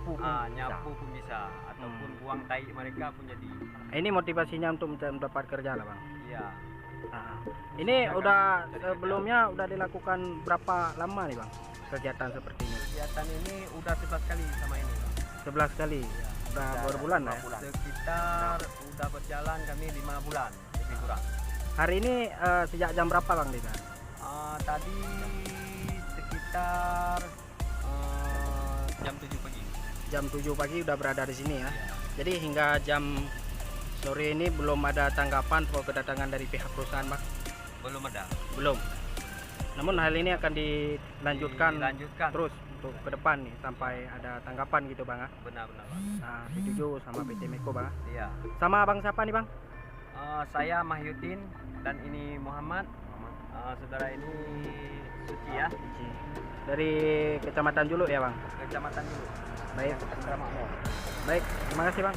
nyapu pun nyapu pun bisa, ataupun buang tai mereka pun jadi. Ini motivasinya untuk mendapat kerja lah bang. Iya. Nah, ini udah sebelumnya udah dilakukan berapa lama nih bang kegiatan seperti ini? Kegiatan ini udah 11 kali sama ini bang. 11 kali. Ya. Udah berbulan lah ya? Sekitar udah berjalan kami 5 bulan lebih kurang. Hari ini sejak jam berapa bang Dina? Tadi sekitar jam 7 pagi. Jam 7 pagi udah berada di sini ya. Ya. Jadi hingga jam sore ini belum ada tanggapan soal kedatangan dari pihak perusahaan bang? Belum ada. Belum. Namun hal ini akan dilanjutkan terus untuk ke depan nih sampai ada tanggapan gitu bang. Benar-benar bang. Nah, setuju sama PT Meko bang. Iya. Sama bang siapa nih bang? Saya Mahyudin dan ini Muhammad. Saudara ini Suci ya. Suci. Dari Kecamatan Juluk ya bang? Kecamatan Juluk. Baik. Putra Makmur. Baik, terima kasih bang.